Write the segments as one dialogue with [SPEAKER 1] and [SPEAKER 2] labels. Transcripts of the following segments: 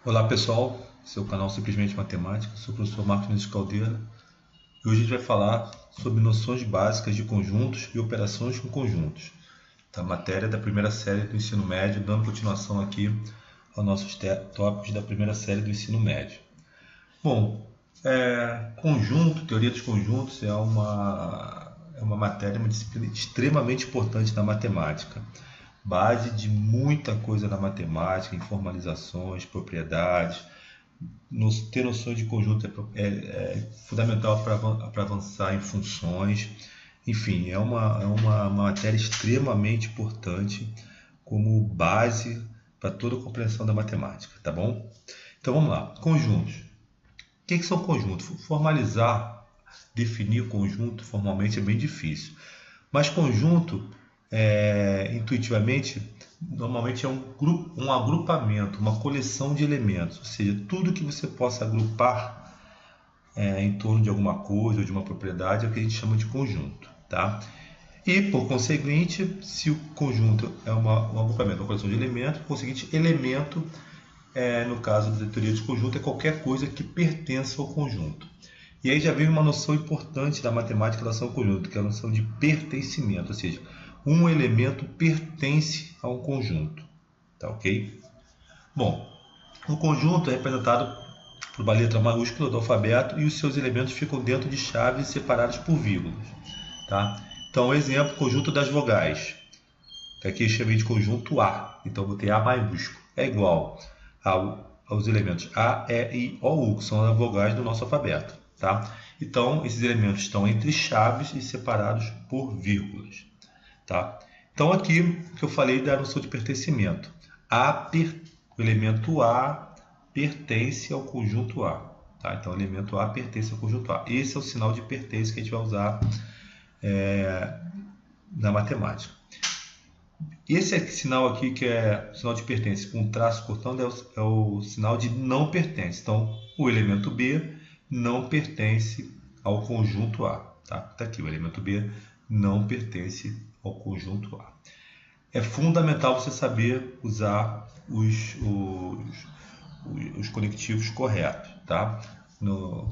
[SPEAKER 1] Olá pessoal, seu canal Simplesmente Matemática, sou o professor Marcos Nunes Caldeira e hoje a gente vai falar sobre noções básicas de conjuntos e operações com conjuntos, da matéria da primeira série do ensino médio, dando continuação aqui aos nossos tópicos da primeira série do ensino médio. Bom, conjunto, teoria dos conjuntos é uma matéria, uma disciplina extremamente importante na matemática. Base de muita coisa na matemática, informalizações, propriedades. Ter noções de conjunto é fundamental para avançar em funções. Enfim, é uma matéria extremamente importante como base para toda a compreensão da matemática, tá bom? Então vamos lá, conjuntos. O que são conjuntos? Formalizar, definir conjunto formalmente é bem difícil. Mas conjunto, intuitivamente, normalmente é um agrupamento, uma coleção de elementos. Ou seja, tudo que você possa agrupar em torno de alguma coisa ou de uma propriedade é o que a gente chama de conjunto. Tá? E, por conseguinte, se o conjunto é um agrupamento, uma coleção de elementos, por conseguinte, elemento, no caso da teoria de conjunto, é qualquer coisa que pertença ao conjunto. E aí já vem uma noção importante da matemática em relação ao conjunto, que é a noção de pertencimento, ou seja, um elemento pertence a um conjunto. Tá ok? Bom, o conjunto é representado por uma letra maiúscula do alfabeto e os seus elementos ficam dentro de chaves separadas por vírgulas. Tá? Então, exemplo, conjunto das vogais, que aqui eu chamei de conjunto A. Então, eu botei A maiúsculo. É igual aos elementos A, E, I, O, U, que são as vogais do nosso alfabeto. Tá? Então, esses elementos estão entre chaves e separados por vírgulas. Tá? Então, aqui que eu falei da noção de pertencimento. O elemento A pertence ao conjunto A. Tá? Então, o elemento A pertence ao conjunto A. Esse é o sinal de pertence que a gente vai usar na matemática. Esse sinal aqui, que é o sinal de pertence com traço cortando, é o sinal de não pertence. Então, o elemento B não pertence ao conjunto A. Tá aqui, o elemento B não pertence ao conjunto A. É fundamental você saber usar os conectivos corretos, tá?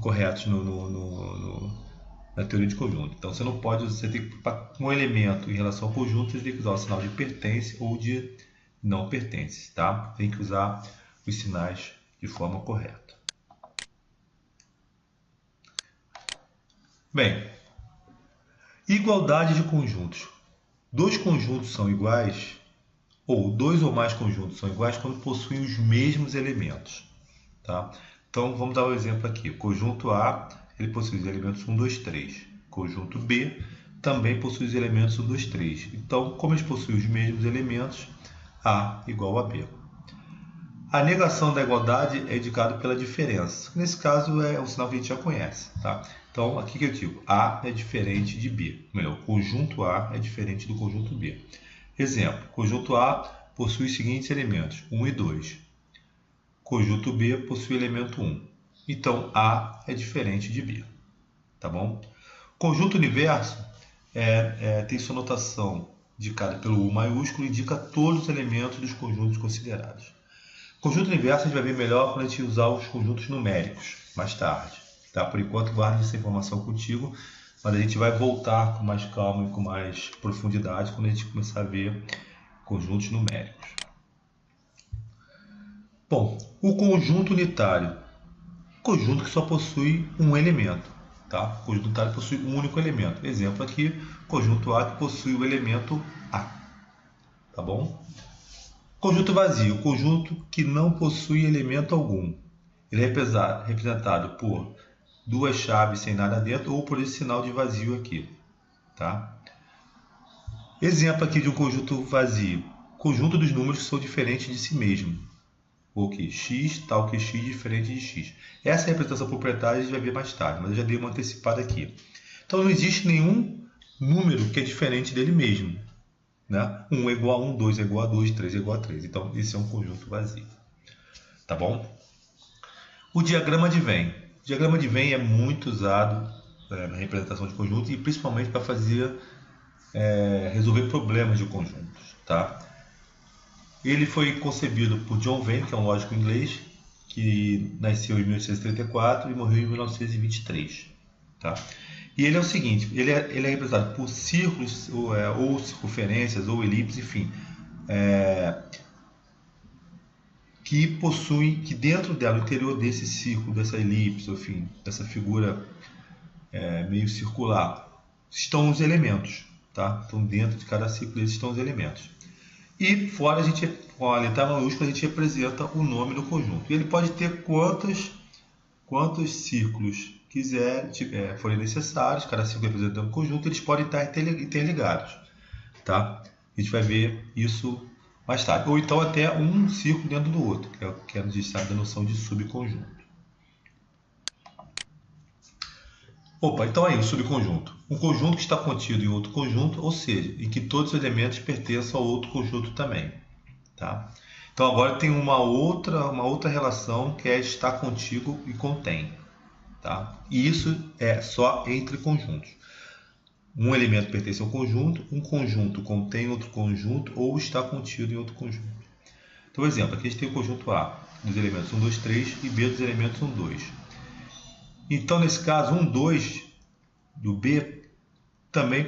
[SPEAKER 1] Corretos na teoria de conjunto. Então você não pode, você tem que, um elemento em relação ao conjunto, você tem que usar o sinal de pertence ou de não pertence, tá? Tem que usar os sinais de forma correta. Bem, igualdade de conjuntos. Dois conjuntos são iguais, ou dois ou mais conjuntos são iguais quando possuem os mesmos elementos. Tá? Então vamos dar um exemplo aqui. O conjunto A ele possui os elementos 1, 2, 3. O conjunto B também possui os elementos 1, 2, 3. Então, como eles possuem os mesmos elementos, A igual a B. A negação da igualdade é indicada pela diferença. Nesse caso é um sinal que a gente já conhece. Tá? Então, aqui que eu digo, A é diferente de B. Melhor, o conjunto A é diferente do conjunto B. Exemplo, conjunto A possui os seguintes elementos, 1 e 2. Conjunto B possui elemento 1. Então, A é diferente de B. Tá bom? Conjunto universo tem sua notação indicada pelo U maiúsculo e indica todos os elementos dos conjuntos considerados. Conjunto universo a gente vai ver melhor quando a gente usar os conjuntos numéricos, mais tarde. Tá? Por enquanto, guarde essa informação contigo, mas a gente vai voltar com mais calma e com mais profundidade quando a gente começar a ver conjuntos numéricos. Bom, o conjunto unitário. Conjunto que só possui um elemento. Tá? O conjunto unitário possui um único elemento. Exemplo aqui, conjunto A que possui o elemento A. Tá bom? Conjunto vazio. Conjunto que não possui elemento algum. Ele é representado por duas chaves sem nada dentro ou por esse sinal de vazio aqui. Tá? Exemplo aqui de um conjunto vazio. Conjunto dos números que são diferentes de si mesmo. Ou que x, tal que x diferente de x. Essa representação proprietária a gente vai ver mais tarde, mas eu já dei uma antecipada aqui. Então não existe nenhum número que é diferente dele mesmo. Né? 1 é igual a 1, 2 é igual a 2, 3 é igual a 3. Então esse é um conjunto vazio. Tá bom? O diagrama de Venn. O diagrama de Venn é muito usado na representação de conjuntos e principalmente para resolver problemas de conjuntos. Tá? Ele foi concebido por John Venn, que é um lógico inglês, que nasceu em 1834 e morreu em 1923. Tá? E ele é o seguinte, ele é representado por círculos, ou circunferências, ou elipses, enfim, que dentro dela, no interior desse círculo, dessa elipse, enfim, dessa figura meio circular, estão os elementos. Tá? Então, dentro de cada círculo estão os elementos. E fora, com a letra maiúscula, a gente representa o nome do conjunto. E ele pode ter quantos círculos forem necessários, cada círculo representando um conjunto, eles podem estar interligados. Tá? A gente vai ver isso mais tarde. Ou então até um círculo dentro do outro, que a gente sabe da noção de subconjunto. Então aí, o subconjunto. Um conjunto que está contido em outro conjunto, ou seja, em que todos os elementos pertençam ao outro conjunto também. Tá? Então agora tem uma outra relação que é estar contigo e contém. Tá? E isso é só entre conjuntos. Um elemento pertence ao conjunto, um conjunto contém outro conjunto ou está contido em outro conjunto. Então, por exemplo, aqui a gente tem o conjunto A dos elementos 1, 2, 3 e B dos elementos 1, 2. Então, nesse caso, 1, 2 do B também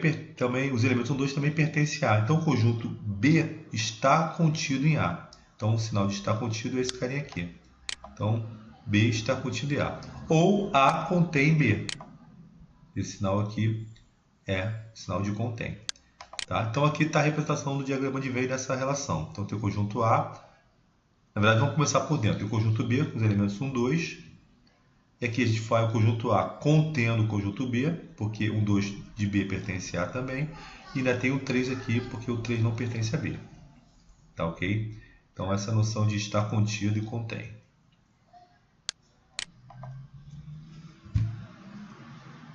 [SPEAKER 1] os elementos 1, 2 também pertencem a A. Então, o conjunto B está contido em A. Então, o sinal de estar contido é esse carinha aqui. Então, B está contido em A. Ou A contém B. Esse sinal aqui é sinal de contém. Tá? Então, aqui está a representação do diagrama de Venn dessa relação. Então, tem o conjunto A. Na verdade, vamos começar por dentro. Tem o conjunto B com os elementos 1, 2. E aqui a gente faz o conjunto A contendo o conjunto B, porque o 2 de B pertence a A também. E ainda tem o 3 aqui, porque o 3 não pertence a B. Tá ok? Então, essa noção de estar contido e contém.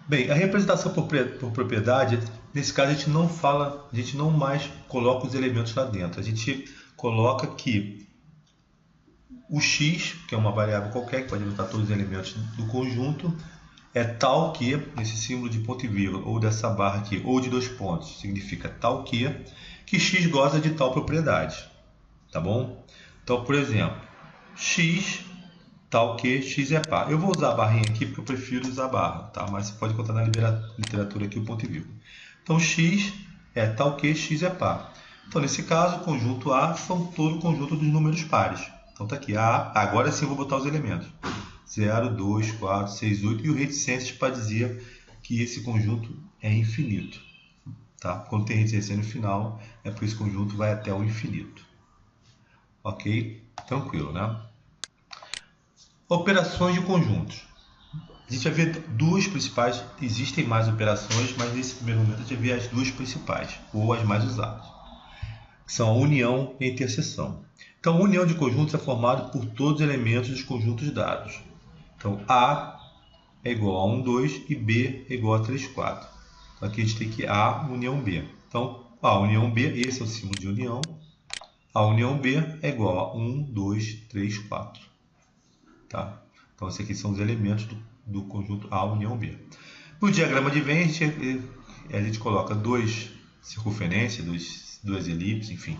[SPEAKER 1] Bem, a representação por propriedade, nesse caso a gente não mais coloca os elementos lá dentro. A gente coloca que o x, que é uma variável qualquer que pode representar todos os elementos do conjunto, é tal que, nesse símbolo de ponto e vírgula, ou dessa barra aqui, ou de 2 pontos, significa tal que x goza de tal propriedade. Tá bom? Então, por exemplo, x tal que x é par. Eu vou usar a barrinha aqui porque eu prefiro usar a barra, tá? Mas você pode contar na literatura aqui o ponto e vírgula. Então, x é tal que x é par. Então, nesse caso, o conjunto A são todo o conjunto dos números pares. Então, está aqui A. Agora sim eu vou botar os elementos. 0, 2, 4, 6, 8. E o reticências para dizer que esse conjunto é infinito. Tá? Quando tem reticência no final, é porque esse conjunto vai até o infinito. Ok? Tranquilo, né? Operações de conjuntos. A gente vai ver duas principais. Existem mais operações, mas nesse primeiro momento a gente vai ver as duas principais, ou as mais usadas, que são a união e a interseção. Então, a união de conjuntos é formada por todos os elementos dos conjuntos dados. Então, A é igual a 1, 2 e B é igual a 3, 4. Então, aqui a gente tem que A união B. Então, A união B, esse é o símbolo de união. A união B é igual a 1, 2, 3, 4. Tá? Então, esses aqui são os elementos do conjunto A união B. No diagrama de Venn, a gente coloca duas circunferências, duas elipses, enfim.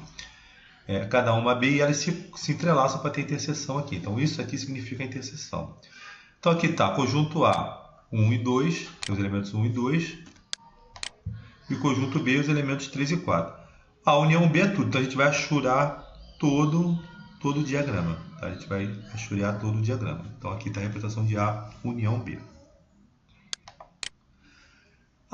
[SPEAKER 1] Cada uma B e elas se entrelaçam para ter interseção aqui. Então, isso aqui significa a interseção. Então, aqui está conjunto A, 1 e 2, os elementos 1 e 2. E o conjunto B, os elementos 3 e 4. A união B é tudo. Então, a gente vai achurar todo o diagrama. Tá? A gente vai achurar todo o diagrama. Então, aqui está a representação de A união B.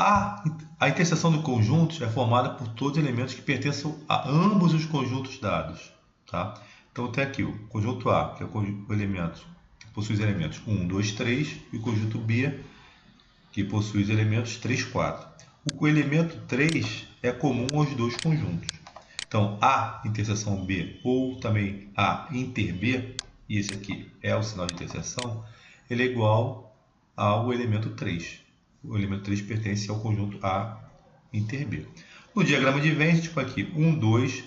[SPEAKER 1] A interseção de conjuntos é formada por todos os elementos que pertencem a ambos os conjuntos dados. Tá? Então, tem aqui o conjunto A, que é o elemento que possui os elementos 1, 2, 3, e o conjunto B, que possui os elementos 3, 4. O elemento 3 é comum aos dois conjuntos. Então, A interseção B, ou também A inter B, e esse aqui é o sinal de interseção, ele é igual ao elemento 3. O elemento 3 pertence ao conjunto A inter B. No diagrama de Venn, a gente põe aqui 1, 2,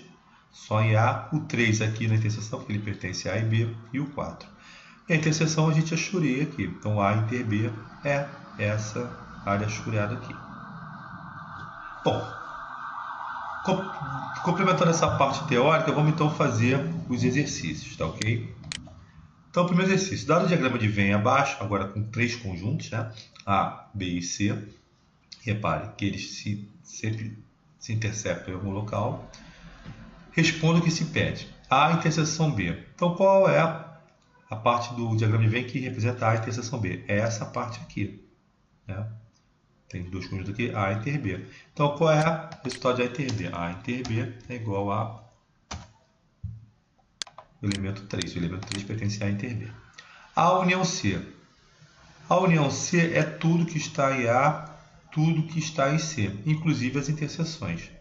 [SPEAKER 1] só em A, o 3 aqui na interseção, porque ele pertence a A e B, e o 4. E a interseção a gente achureia aqui. Então, A inter B é essa área achureada aqui. Bom, complementando essa parte teórica, vamos então fazer os exercícios, tá ok? Então, o primeiro exercício. Dado o diagrama de Venn abaixo, agora com 3 conjuntos, né? A, B e C. Repare que eles sempre se interceptam em algum local. Responda o que se pede. A interseção B. Então, qual é a parte do diagrama de Venn que representa A interseção B? É essa parte aqui, né? Tem 2 conjuntos aqui, A inter B. Então, qual é o resultado de A inter B? A inter B é igual a o elemento 3. O elemento 3 pertence a A inter B. A união C. A união C é tudo que está em A, tudo que está em C, inclusive as interseções.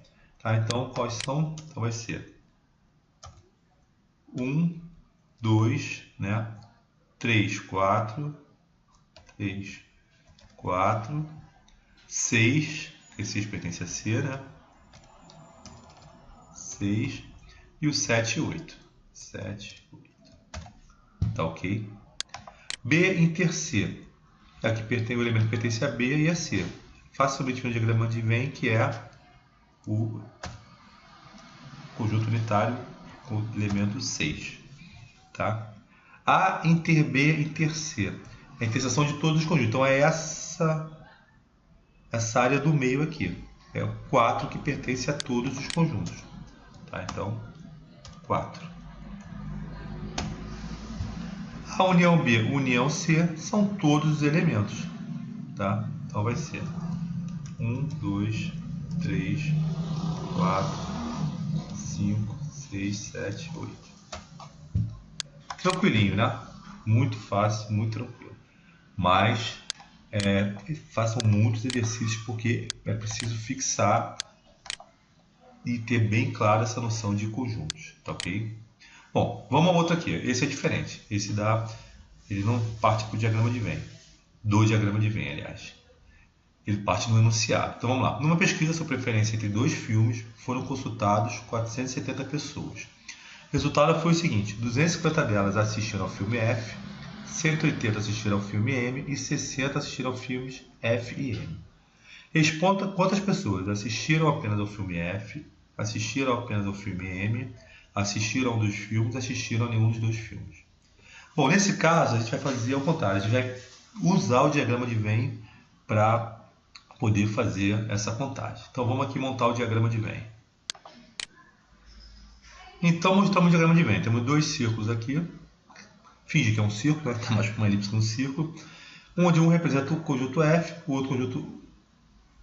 [SPEAKER 1] Tá? Então, quais são? Então, vai ser 1, 2, né? 3, 4, 3, 4, 6, porque 6 pertence a C, né? 6 e o 7 e 8. 7, 8. Tá ok? B inter C. Aqui pertence o elemento que pertence a B e a C. Facilmente no diagrama de Venn, que é o conjunto unitário com o elemento 6. Tá? A inter B inter C. É a interseção de todos os conjuntos. Então é essa área do meio aqui. É o 4 que pertence a todos os conjuntos. Tá? Então, 4. A união B, união C, são todos os elementos. Tá? Então vai ser 1, 2, 3, 4, 5, 6, 7, 8. Tranquilinho, né? Muito fácil, muito tranquilo. Mas façam muitos exercícios porque é preciso fixar e ter bem clara essa noção de conjuntos, tá ok? Bom, vamos ao outro aqui. Esse é diferente. Ele não parte para o diagrama de Venn. Do diagrama de Venn, aliás. Ele parte no enunciado. Então vamos lá. Numa pesquisa sobre preferência entre 2 filmes, foram consultados 470 pessoas. O resultado foi o seguinte: 250 delas assistiram ao filme F, 180 assistiram ao filme M e 60 assistiram aos filmes F e M. Responda quantas pessoas assistiram apenas ao filme F, assistiram apenas ao filme M, assistiram a um dos filmes, assistiram a nenhum dos 2 filmes. Bom, nesse caso a gente vai fazer ao contrário. A gente vai usar o diagrama de Venn para poder fazer essa contagem. Então vamos aqui montar o diagrama de Venn. Então mostramos o diagrama de Venn. Temos 2 círculos aqui. Finge que é um círculo, está mais para uma elipse que um círculo. Onde um representa o conjunto F, o outro conjunto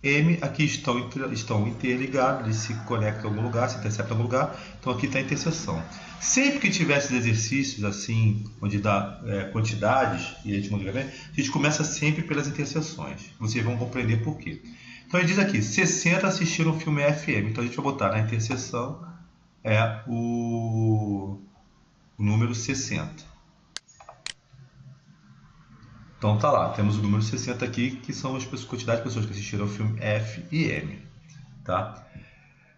[SPEAKER 1] M. Aqui estão interligados, eles se conectam em algum lugar, se interceptam em algum lugar. Então aqui está a interseção. Sempre que tiver esses exercícios assim, onde dá quantidades e a gente multiplica, a gente começa sempre pelas interseções. Vocês vão compreender por quê. Então ele diz aqui, 60 assistiram o filme FM. Então a gente vai botar na interseção o número 60. Então tá lá, temos o número 60 aqui, que são as quantidades de pessoas que assistiram ao filme F e M. Tá?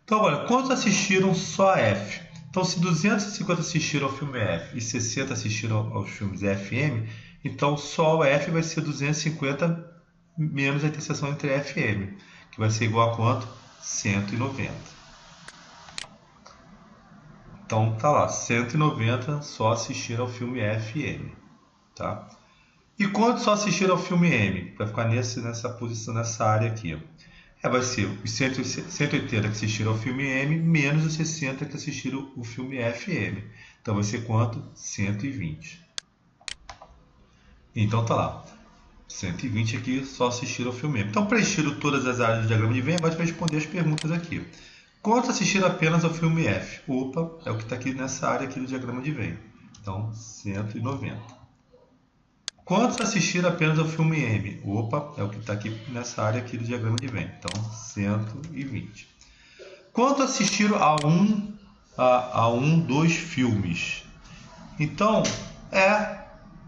[SPEAKER 1] Então agora, quantos assistiram só a F? Então se 250 assistiram ao filme F e 60 assistiram aos filmes F e M, então só o F vai ser 250 menos a interseção entre F e M, que vai ser igual a quanto? 190. Então tá lá, 190 só assistiram ao filme F e M. Tá? E quantos só assistiram ao filme M? Vai ficar nessa posição, nessa área aqui. Vai ser os 180 que assistiram ao filme M menos os 60 que assistiram o filme FM. Então vai ser quanto? 120. Então tá lá. 120 aqui só assistiram ao filme M. Então preencheram todas as áreas do diagrama de Venn. Agora a gente vai responder as perguntas aqui. Quantos assistiram apenas ao filme F? Opa, é o que está aqui nessa área aqui do diagrama de Venn. Então 190. Quantos assistiram apenas ao filme M? Opa, é o que está aqui nessa área aqui do diagrama de Venn. Então, 120. Quantos assistiram a dos filmes? Então,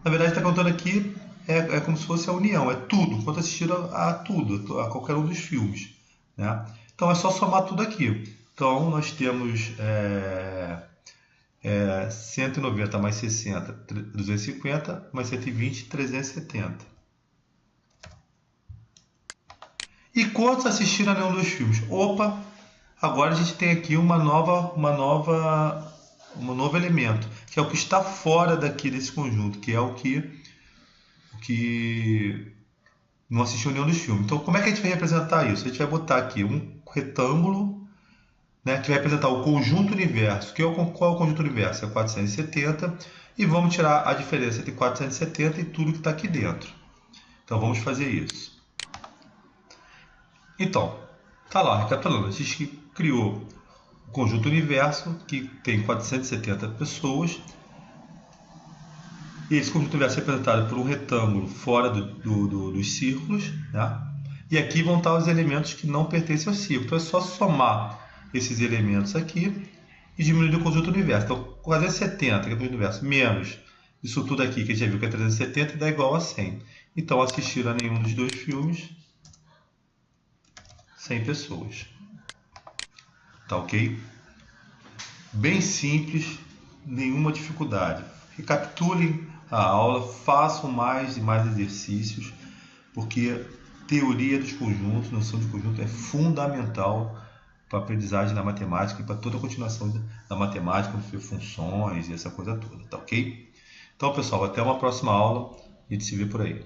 [SPEAKER 1] na verdade está contando aqui, é como se fosse a união, é tudo. Quantos assistiram a tudo, a qualquer um dos filmes. Né? Então, é só somar tudo aqui. Então, nós temos 190 mais 60, 250, mais 120, 370. E quantos assistiram a nenhum dos filmes? Opa, agora a gente tem aqui um novo elemento. que é o que está fora daqui desse conjunto, que é o que não assistiu nenhum dos filmes. Então, como é que a gente vai representar isso? A gente vai botar aqui um retângulo, né, que vai representar o conjunto universo. Qual é o conjunto universo? É 470. E vamos tirar a diferença entre 470 e tudo que está aqui dentro. Então, vamos fazer isso. Então, tá lá, recapitulando. A gente criou o conjunto universo, que tem 470 pessoas. E esse conjunto universo é representado por um retângulo fora dos círculos, né? E aqui vão estar os elementos que não pertencem ao círculo. Então é só somar esses elementos aqui e diminuir o conjunto universo. Então 470, que é o conjunto universo, menos isso tudo aqui que a gente já viu que é 370, dá igual a 100. Então assistiram a nenhum dos dois filmes 100 pessoas. Tá ok? Bem simples, nenhuma dificuldade. Recapitulem a aula, façam mais e mais exercícios, porque teoria dos conjuntos, noção de conjunto é fundamental para a aprendizagem da matemática e para toda a continuação da matemática, funções e essa coisa toda, tá ok? Então, pessoal, até uma próxima aula e a gente se vê por aí.